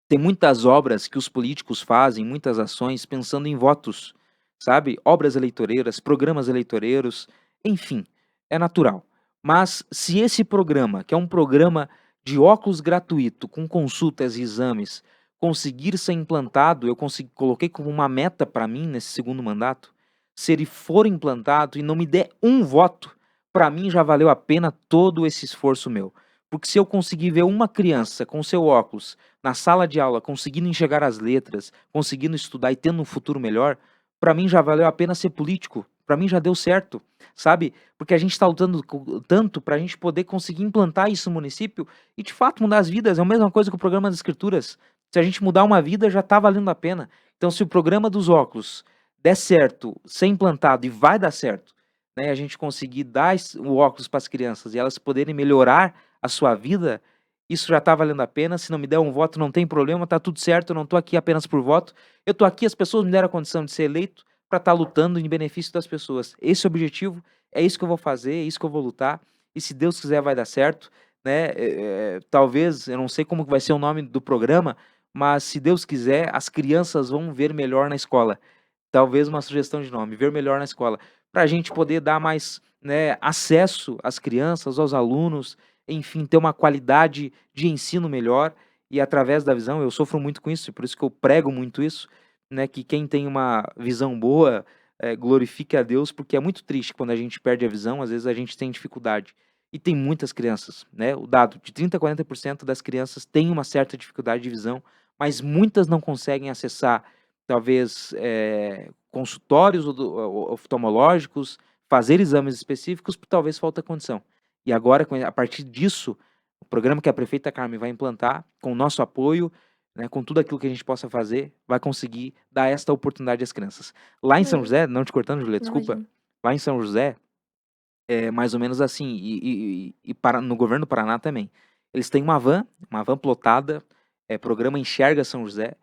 tem muitas obras que os políticos fazem, muitas ações pensando em votos, sabe? Obras eleitoreiras, programas eleitoreiros, enfim, é natural. Mas se esse programa, que é um programa de óculos gratuito, com consultas e exames, conseguir ser implantado, coloquei como uma meta para mim nesse segundo mandato, se ele for implantado e não me der um voto, para mim já valeu a pena todo esse esforço meu. Porque se eu conseguir ver uma criança com seu óculos na sala de aula, conseguindo enxergar as letras, conseguindo estudar e tendo um futuro melhor, para mim já valeu a pena ser político. Para mim já deu certo, sabe? Porque a gente está lutando tanto para a gente poder conseguir implantar isso no município e de fato mudar as vidas. É a mesma coisa que o programa das escrituras. Se a gente mudar uma vida, já está valendo a pena. Então, se o programa dos óculos der certo, ser implantado e vai dar certo, né, a gente conseguir dar o óculos para as crianças e elas poderem melhorar a sua vida, isso já está valendo a pena. Se não me der um voto, não tem problema, está tudo certo, eu não estou aqui apenas por voto. Eu estou aqui, as pessoas me deram a condição de ser eleito para estar lutando em benefício das pessoas. Esse é o objetivo, é isso que eu vou fazer, é isso que eu vou lutar, e se Deus quiser vai dar certo, né? Talvez, eu não sei como vai ser o nome do programa, mas se Deus quiser, as crianças vão ver melhor na escola. Talvez uma sugestão de nome, ver melhor na escola, para a gente poder dar mais, né, acesso às crianças, aos alunos, enfim, ter uma qualidade de ensino melhor e através da visão, eu sofro muito com isso, por isso que eu prego muito isso, né, que quem tem uma visão boa, glorifique a Deus, porque é muito triste quando a gente perde a visão, às vezes a gente tem dificuldade. E tem muitas crianças, né, o dado de 30 a 40% das crianças têm uma certa dificuldade de visão, mas muitas não conseguem acessar, talvez, consultórios oftalmológicos, fazer exames específicos, por talvez falta condição. E agora, a partir disso, o programa que a prefeita Carmen vai implantar, com o nosso apoio, né, com tudo aquilo que a gente possa fazer, vai conseguir dar esta oportunidade às crianças. Lá em São Hum, José, não te cortando, Julieta, desculpa, imagino. lá em São José, é mais ou menos assim, no governo do Paraná também. Eles têm uma van plotada, programa Enxerga São José,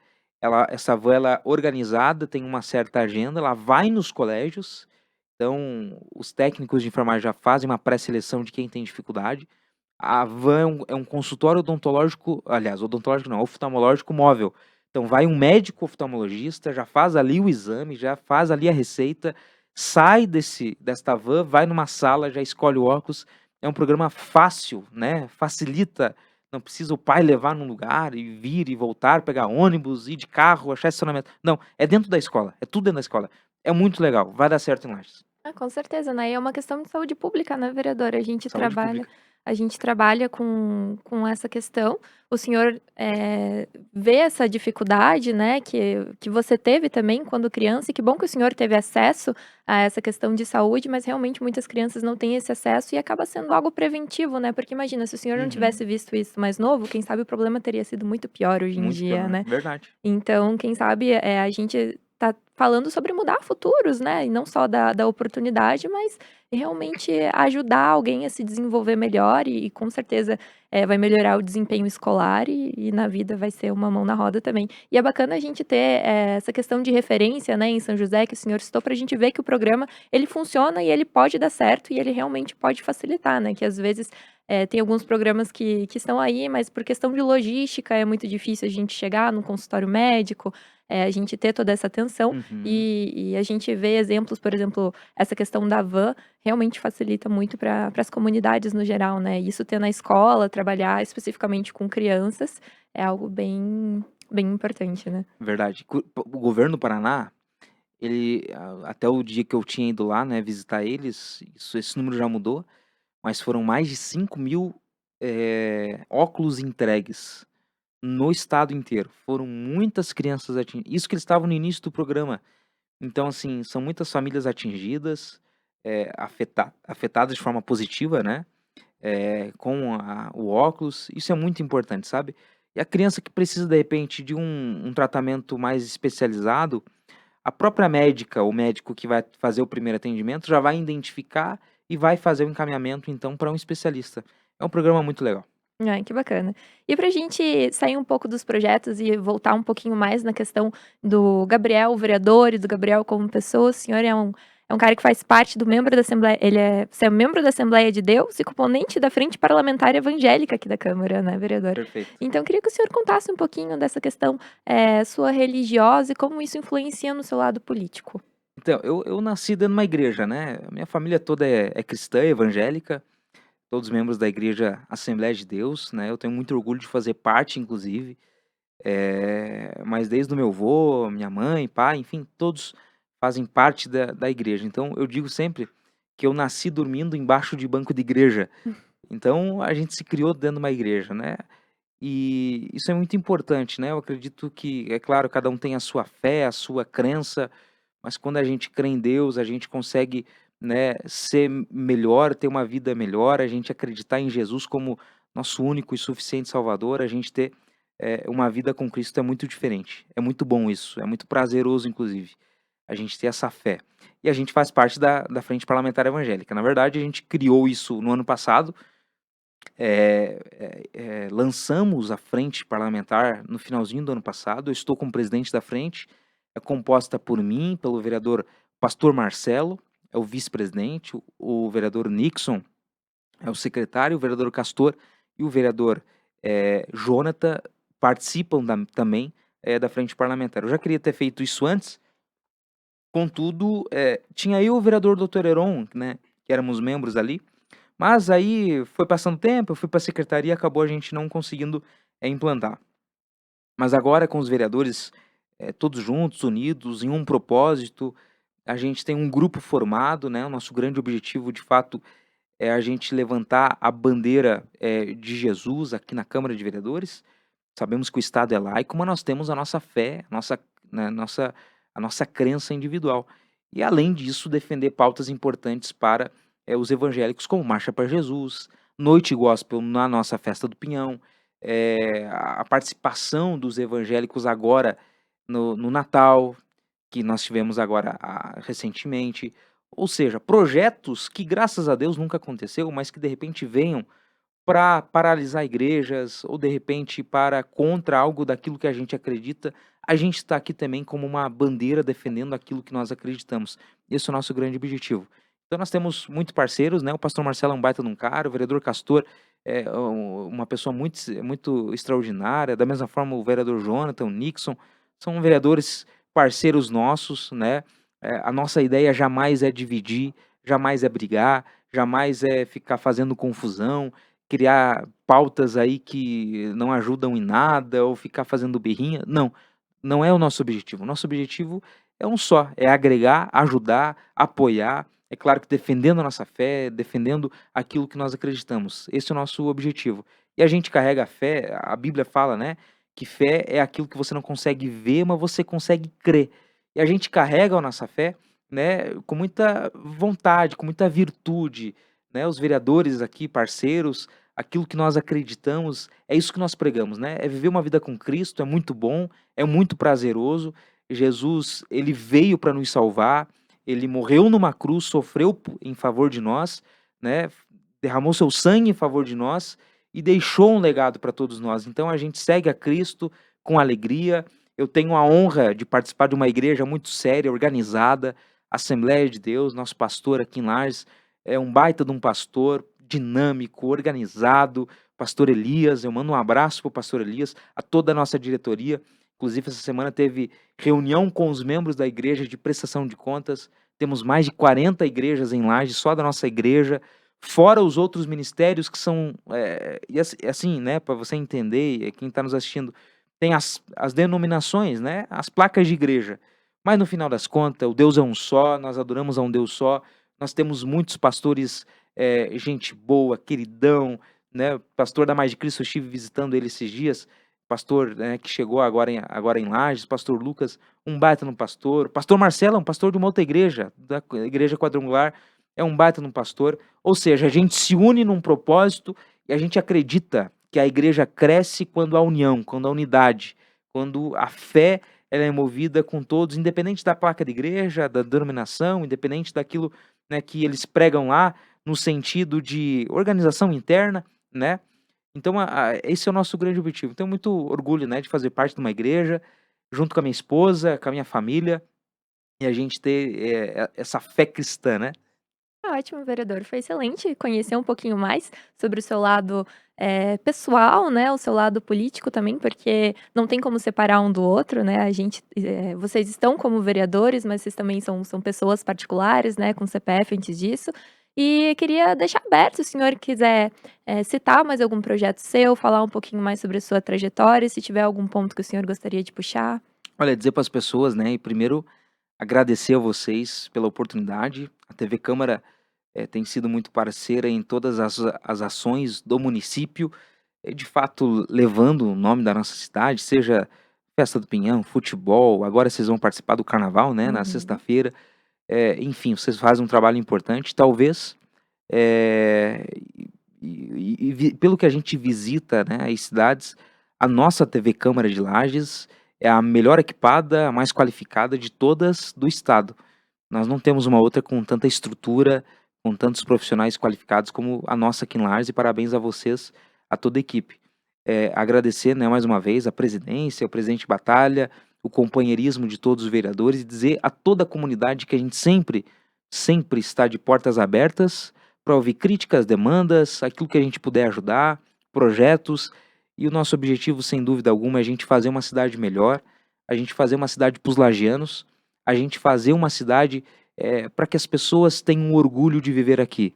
Essa van ela é organizada, tem uma certa agenda, ela vai nos colégios, então os técnicos de enfermagem já fazem uma pré-seleção de quem tem dificuldade. A van é um consultório odontológico, aliás, odontológico não, oftalmológico móvel. Então vai um médico oftalmologista, já faz ali o exame, já faz ali a receita, sai desta van, vai numa sala, já escolhe o óculos. É um programa fácil, né, facilita, não precisa o pai levar num lugar e vir e voltar, pegar ônibus, ir de carro, achar estacionamento. Não, é dentro da escola, é tudo dentro da escola. É muito legal, vai dar certo em Lages. Ah, com certeza, né, e é uma questão de saúde pública, né, vereadora, Saúde pública. a gente trabalha com essa questão. O senhor, vê essa dificuldade, né, que você teve também quando criança, e que bom que o senhor teve acesso a essa questão de saúde, mas realmente muitas crianças não têm esse acesso e acaba sendo algo preventivo, né, porque imagina, se o senhor não Uhum. tivesse visto isso mais novo, quem sabe o problema teria sido muito pior hoje em Muito pior, dia, né, né. verdade. Então, quem sabe, a gente tá falando sobre mudar futuros, né, e não só da oportunidade, mas realmente ajudar alguém a se desenvolver melhor e com certeza, vai melhorar o desempenho escolar e na vida vai ser uma mão na roda também. E é bacana a gente ter, essa questão de referência, né, em São José, que o senhor citou, pra gente ver que o programa, ele funciona e ele pode dar certo e ele realmente pode facilitar, né, que às vezes, tem alguns programas que estão aí, mas por questão de logística é muito difícil a gente chegar no consultório médico, a gente ter toda essa atenção, Uhum. e a gente vê exemplos, por exemplo, essa questão da van realmente facilita muito para as comunidades no geral, né. Isso ter na escola, trabalhar especificamente com crianças, é algo bem importante, né. Verdade. O governo do Paraná, ele até o dia que eu tinha ido lá, né, visitar eles, esse número já mudou, mas foram mais de 5.000, óculos entregues no estado inteiro. Foram muitas crianças atingidas. Isso que eles estavam no início do programa. Então, assim, são muitas famílias atingidas, afetadas de forma positiva, né, com o óculos. Isso é muito importante, sabe. E a criança que precisa, de repente, de um tratamento mais especializado, a própria médica ou médico que vai fazer o primeiro atendimento já vai identificar e vai fazer o encaminhamento, então, para um especialista. É um programa muito legal. Ai, que bacana. E pra gente sair um pouco dos projetos e voltar um pouquinho mais na questão do Gabriel, o vereador, e do Gabriel como pessoa, o senhor é um cara que faz parte do membro da Assembleia, você é membro da Assembleia de Deus e componente da Frente Parlamentar Evangélica aqui da Câmara, né, vereador? Perfeito. Então queria que o senhor contasse um pouquinho dessa questão, sua religiosa e como isso influencia no seu lado político. Então, eu nasci dentro de uma igreja, né, a minha família toda é cristã, evangélica, todos membros da igreja Assembleia de Deus, né, eu tenho muito orgulho de fazer parte inclusive, mas desde o meu avô, minha mãe, pai, enfim, todos fazem parte da igreja. Então eu digo sempre que eu nasci dormindo embaixo de banco de igreja, então a gente se criou dentro de uma igreja, né. E isso é muito importante, né, eu acredito que, é claro, cada um tem a sua fé, a sua crença, mas quando a gente crê em Deus, a gente consegue, né, ser melhor, ter uma vida melhor, a gente acreditar em Jesus como nosso único e suficiente Salvador, a gente ter, uma vida com Cristo é muito diferente. É muito bom isso, é muito prazeroso inclusive, a gente ter essa fé. E a gente faz parte da Frente Parlamentar Evangélica. Na verdade, a gente criou isso no ano passado, lançamos a frente parlamentar no finalzinho do ano passado. Eu estou como presidente da frente, é composta por mim, pelo vereador Pastor Marcelo, é o vice-presidente, o vereador Nixon é o secretário, o vereador Castor e o vereador Jonathan participam também da frente parlamentar. Eu já queria ter feito isso antes, contudo, tinha eu e o vereador Dr. Heron, né, que éramos membros ali, mas aí foi passando tempo, eu fui para a secretaria, acabou a gente não conseguindo, implantar. Mas agora com os vereadores, todos juntos, unidos em um propósito, a gente tem um grupo formado, né, o nosso grande objetivo de fato é a gente levantar a bandeira, de Jesus aqui na Câmara de Vereadores. Sabemos que o estado é laico, mas nós temos a nossa fé, né, a nossa crença individual. E além disso, defender pautas importantes para, os evangélicos, como Marcha para Jesus, Noite Gospel na nossa festa do Pinhão, a participação dos evangélicos agora no Natal, que nós tivemos agora recentemente. Ou seja, projetos que graças a Deus nunca aconteceu, mas que de repente venham para paralisar igrejas ou de repente para contra algo daquilo que a gente acredita, a gente está aqui também como uma bandeira defendendo aquilo que nós acreditamos. Esse é o nosso grande objetivo. Então nós temos muitos parceiros, né? O pastor Marcelo é um baita de um cara, o vereador Castor é uma pessoa muito extraordinária, da mesma forma o vereador Jonathan, o Nixon, são vereadores parceiros nossos, né? A nossa ideia jamais é dividir, jamais é brigar, jamais é ficar fazendo confusão, criar pautas aí que não ajudam em nada ou ficar fazendo birrinha. Não, não é o nosso objetivo. O nosso objetivo é um só, é agregar, ajudar, apoiar. É claro que defendendo a nossa fé, defendendo aquilo que nós acreditamos. Esse é o nosso objetivo. E a gente carrega a fé, a Bíblia fala, né, que fé é aquilo que você não consegue ver, mas você consegue crer. E a gente carrega a nossa fé, né, com muita vontade, com muita virtude, né? Os vereadores aqui, parceiros, aquilo que nós acreditamos, é isso que nós pregamos, né? É viver uma vida com Cristo, é muito bom, é muito prazeroso. Jesus, ele veio para nos salvar, ele morreu numa cruz, sofreu em favor de nós, né? Derramou seu sangue em favor de nós e deixou um legado para todos nós. Então a gente segue a Cristo com alegria. Eu tenho a honra de participar de uma igreja muito séria, organizada, Assembleia de Deus. Nosso pastor aqui em Lages é um baita de um pastor, dinâmico, organizado, pastor Elias. Eu mando um abraço para o pastor Elias, a toda a nossa diretoria. Inclusive, essa semana teve reunião com os membros da igreja de prestação de contas. Temos mais de 40 igrejas em Lages, só da nossa igreja, fora os outros ministérios que são, e assim, né, para você entender, quem está nos assistindo, tem as denominações, né, as placas de igreja, mas no final das contas, o Deus é um só, nós adoramos a um Deus só, nós temos muitos pastores, gente boa, queridão, né, pastor da Mais de Cristo, eu estive visitando ele esses dias, pastor, né, que chegou agora em Lages, pastor Lucas, um baita no pastor, pastor Marcelo é um pastor de uma outra igreja, da igreja quadrangular, é um baita no pastor, ou seja, a gente se une num propósito e a gente acredita que a igreja cresce quando há união, quando há unidade, quando a fé ela é movida com todos, independente da placa de igreja, da denominação, independente daquilo, né, que eles pregam lá, no sentido de organização interna, né? Então, esse é o nosso grande objetivo. Tenho muito orgulho, né, de fazer parte de uma igreja, junto com a minha esposa, com a minha família, e a gente ter essa fé cristã, né? Ótimo, vereador. Foi excelente conhecer um pouquinho mais sobre o seu lado, pessoal, né, o seu lado político também, porque não tem como separar um do outro, né, vocês estão como vereadores, mas vocês também são pessoas particulares, né, com CPF antes disso. E queria deixar aberto, se o senhor quiser, citar mais algum projeto seu, falar um pouquinho mais sobre a sua trajetória, se tiver algum ponto que o senhor gostaria de puxar. Olha, dizer para as pessoas, né, e primeiro agradecer a vocês pela oportunidade. A TV Câmara tem sido muito parceira em todas as ações do município, de fato levando o nome da nossa cidade, seja Festa do Pinhão, futebol, agora vocês vão participar do carnaval, né, na Uhum. sexta-feira. Enfim, vocês fazem um trabalho importante. Talvez, eh, pelo que a gente visita, né, as cidades, a nossa TV Câmara de Lages é a melhor equipada, a mais qualificada de todas do estado. Nós não temos uma outra com tanta estrutura, com tantos profissionais qualificados como a nossa aqui em Lages, e parabéns a vocês, a toda a equipe. Agradecer, né, mais uma vez a presidência, o presidente Batalha, o companheirismo de todos os vereadores e dizer a toda a comunidade que a gente sempre, sempre está de portas abertas para ouvir críticas, demandas, aquilo que a gente puder ajudar, projetos. E o nosso objetivo, sem dúvida alguma, é a gente fazer uma cidade melhor, a gente fazer uma cidade para os lagianos, a gente fazer uma cidade para que as pessoas tenham orgulho de viver aqui.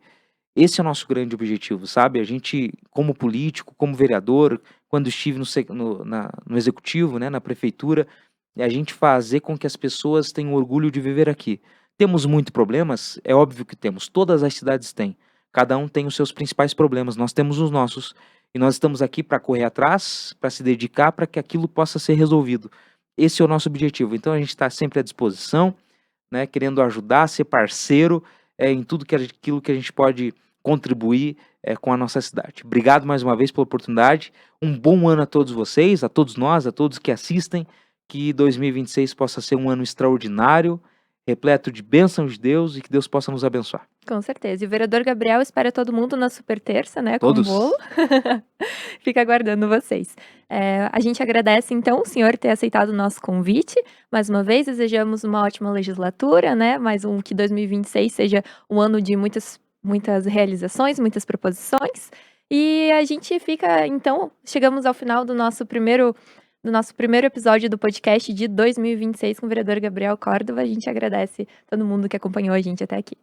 Esse é o nosso grande objetivo, sabe? A gente, como político, como vereador, quando estive no executivo, né, na prefeitura, é a gente fazer com que as pessoas tenham orgulho de viver aqui. Temos muitos problemas? É óbvio que temos. Todas as cidades têm. Cada um tem os seus principais problemas. Nós temos os nossos. E nós estamos aqui para correr atrás, para se dedicar, para que aquilo possa ser resolvido. Esse é o nosso objetivo. Então a gente está sempre à disposição, né, querendo ajudar, ser parceiro em tudo aquilo que a gente pode contribuir com a nossa cidade. Obrigado mais uma vez pela oportunidade. Um bom ano a todos vocês, a todos nós, a todos que assistem. Que 2026 possa ser um ano extraordinário repleto de bênçãos de Deus e que Deus possa nos abençoar. Com certeza. E o vereador Gabriel espera todo mundo na super terça, né, com bolo. Todos. Fica aguardando vocês. A gente agradece, então, o senhor ter aceitado o nosso convite. Mais uma vez, desejamos uma ótima legislatura, né? Que 2026 seja um ano de muitas realizações, muitas proposições. E a gente fica, então, chegamos ao final do nosso primeiro episódio do podcast de 2026 com o vereador Gabriel Córdova. A gente agradece todo mundo que acompanhou a gente até aqui.